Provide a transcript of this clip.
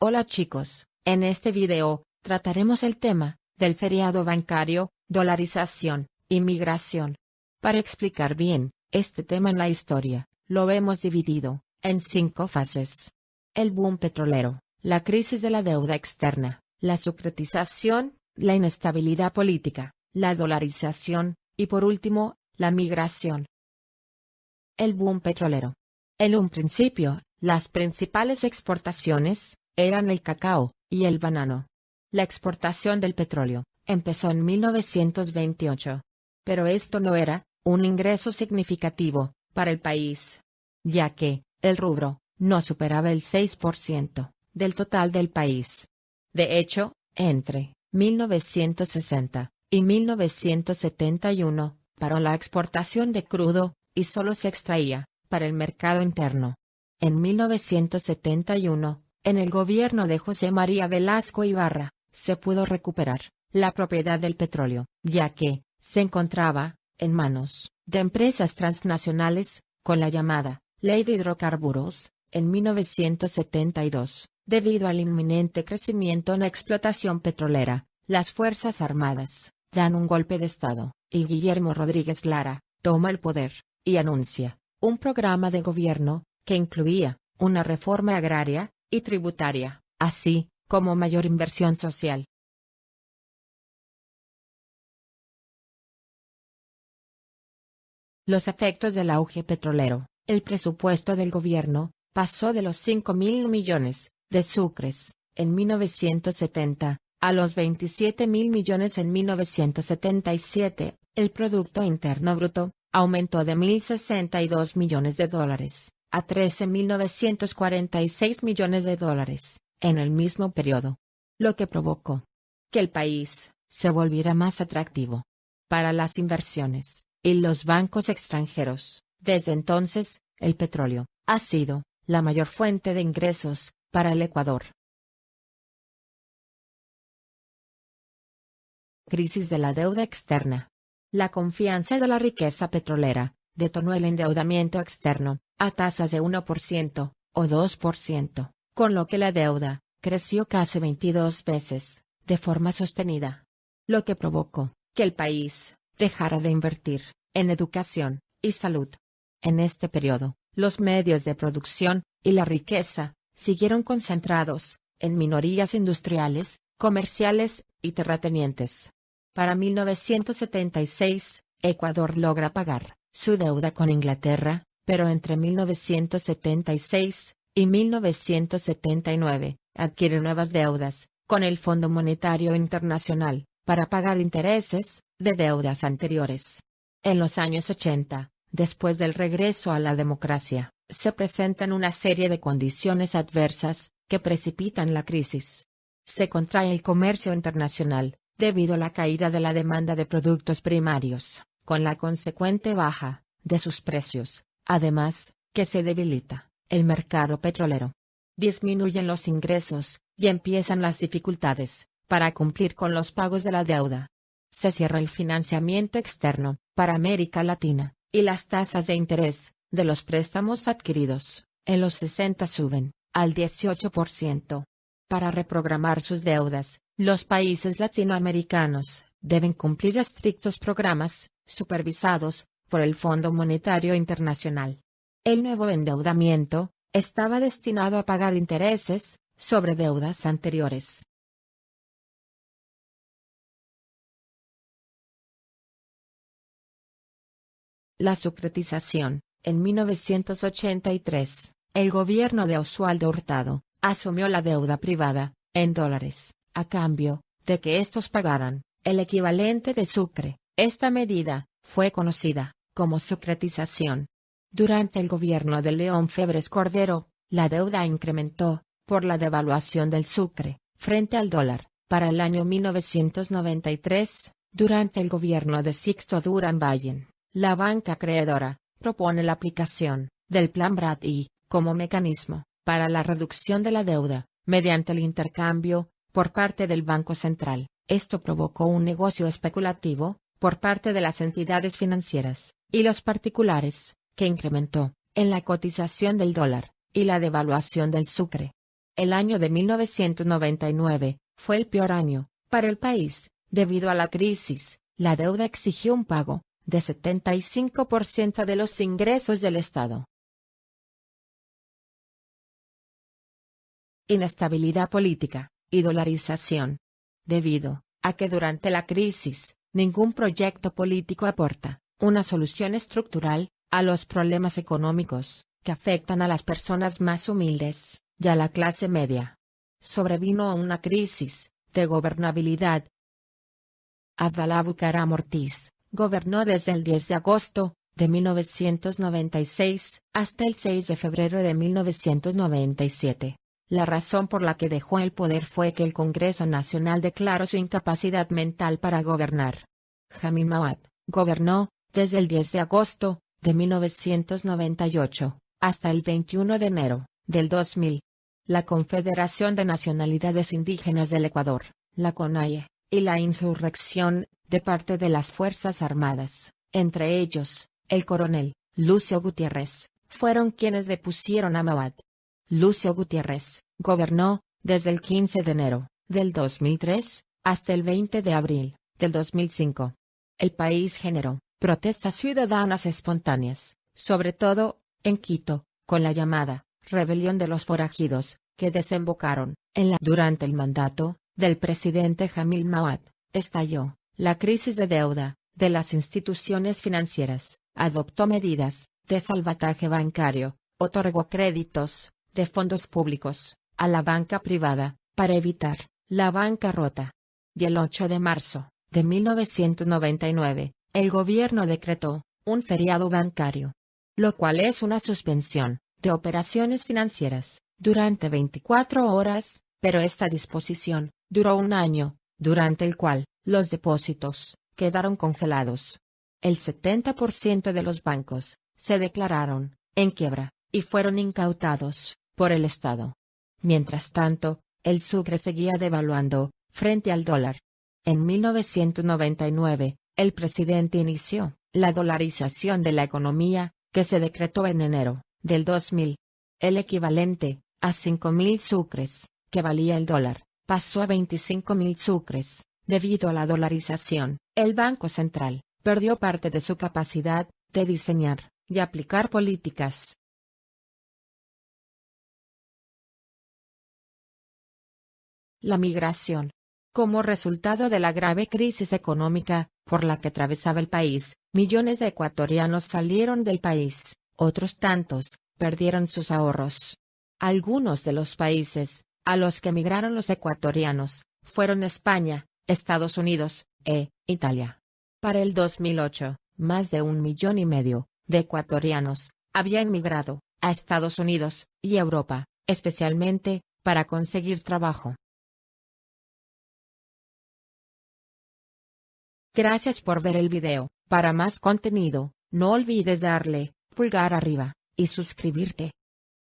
Hola chicos, en este video, trataremos el tema del feriado bancario, dolarización y migración. Para explicar bien este tema en la historia, lo hemos dividido en 5 fases. El boom petrolero, la crisis de la deuda externa, la securitización, la inestabilidad política, la dolarización, y por último, la migración. El boom petrolero. En un principio, las principales exportaciones eran el cacao y el banano. La exportación del petróleo empezó en 1928. Pero esto no era un ingreso significativo para el país, ya que el rubro no superaba el 6% del total del país. De hecho, entre 1960 y 1971, paró la exportación de crudo, y solo se extraía para el mercado interno. En 1971, en el gobierno de José María Velasco Ibarra, se pudo recuperar la propiedad del petróleo, ya que se encontraba en manos de empresas transnacionales, con la llamada Ley de Hidrocarburos, en 1972. Debido al inminente crecimiento en la explotación petrolera, las Fuerzas Armadas dan un golpe de Estado, y Guillermo Rodríguez Lara toma el poder, y anuncia un programa de gobierno que incluía una reforma agraria y tributaria, así como mayor inversión social. Los efectos del auge petrolero. El presupuesto del gobierno pasó de los 5.000 millones de sucres en 1970 a los 27.000 millones en 1977. El Producto Interno Bruto aumentó de $1.062 millones a $13.946 millones en el mismo periodo, lo que provocó que el país se volviera más atractivo para las inversiones y los bancos extranjeros. Desde entonces, el petróleo ha sido la mayor fuente de ingresos para el Ecuador. Crisis de la deuda externa. La confianza de la riqueza petrolera detonó el endeudamiento externo a tasas de 1% o 2%, con lo que la deuda creció casi 22 veces, de forma sostenida, lo que provocó que el país dejara de invertir en educación y salud. En este periodo, los medios de producción y la riqueza siguieron concentrados en minorías industriales, comerciales y terratenientes. Para 1976, Ecuador logra pagar su deuda con Inglaterra, pero entre 1976 y 1979, adquiere nuevas deudas con el Fondo Monetario Internacional para pagar intereses de deudas anteriores. En los años 80, después del regreso a la democracia, se presentan una serie de condiciones adversas que precipitan la crisis. Se contrae el comercio internacional, debido a la caída de la demanda de productos primarios, con la consecuente baja de sus precios, además, que se debilita el mercado petrolero. Disminuyen los ingresos, y empiezan las dificultades para cumplir con los pagos de la deuda. Se cierra el financiamiento externo para América Latina, y las tasas de interés de los préstamos adquiridos en los 60 suben al 18%. Para reprogramar sus deudas, los países latinoamericanos deben cumplir estrictos programas supervisados por el Fondo Monetario Internacional. El nuevo endeudamiento estaba destinado a pagar intereses sobre deudas anteriores. La securitización. En 1983, el gobierno de Oswaldo Hurtado asumió la deuda privada en dólares, a cambio de que estos pagaran el equivalente de sucre. Esta medida fue conocida como securitización. Durante el gobierno de León Febres Cordero, la deuda incrementó por la devaluación del sucre frente al dólar. Para el año 1993, durante el gobierno de Sixto Durán Ballén, la banca acreedora propone la aplicación del Plan Bradley como mecanismo para la reducción de la deuda, mediante el intercambio por parte del Banco Central. Esto provocó un negocio especulativo por parte de las entidades financieras y los particulares, que incrementó en la cotización del dólar y la devaluación del sucre. El año de 1999 fue el peor año para el país. Debido a la crisis, la deuda exigió un pago de 75% de los ingresos del Estado. Inestabilidad política y dolarización. Debido a que durante la crisis, ningún proyecto político aporta una solución estructural a los problemas económicos que afectan a las personas más humildes y a la clase media. Sobrevino una crisis de gobernabilidad. Abdalá Bucaram Ortiz gobernó desde el 10 de agosto de 1996 hasta el 6 de febrero de 1997. La razón por la que dejó el poder fue que el Congreso Nacional declaró su incapacidad mental para gobernar. Jamil Mahuad gobernó desde el 10 de agosto de 1998 hasta el 21 de enero del 2000. La Confederación de Nacionalidades Indígenas del Ecuador, la CONAIE, y la insurrección de parte de las Fuerzas Armadas, entre ellos, el coronel Lucio Gutiérrez, fueron quienes depusieron a Mahuad. Lucio Gutiérrez gobernó desde el 15 de enero del 2003 hasta el 20 de abril del 2005. El país generó protestas ciudadanas espontáneas, sobre todo en Quito, con la llamada Rebelión de los Forajidos, que desembocaron en durante el mandato del presidente Jamil Mahuad. Estalló la crisis de deuda de las instituciones financieras, adoptó medidas de salvataje bancario, otorgó créditos de fondos públicos a la banca privada para evitar la bancarrota. Y el 8 de marzo de 1999, el gobierno decretó un feriado bancario, lo cual es una suspensión de operaciones financieras durante 24 horas, pero esta disposición duró un año, durante el cual los depósitos quedaron congelados. El 70% de los bancos se declararon en quiebra y fueron incautados por el Estado. Mientras tanto, el sucre seguía devaluando frente al dólar. En 1999, el presidente inició la dolarización de la economía, que se decretó en enero del 2000. El equivalente a 5.000 sucres, que valía el dólar, pasó a 25.000 sucres. Debido a la dolarización, el Banco Central perdió parte de su capacidad de diseñar y aplicar políticas. La migración. Como resultado de la grave crisis económica por la que atravesaba el país, millones de ecuatorianos salieron del país, otros tantos perdieron sus ahorros. Algunos de los países a los que emigraron los ecuatorianos fueron España, Estados Unidos e Italia. Para el 2008, más de 1,5 millones de ecuatorianos habían migrado a Estados Unidos y Europa, especialmente para conseguir trabajo. Gracias por ver el video. Para más contenido, no olvides darle pulgar arriba y suscribirte.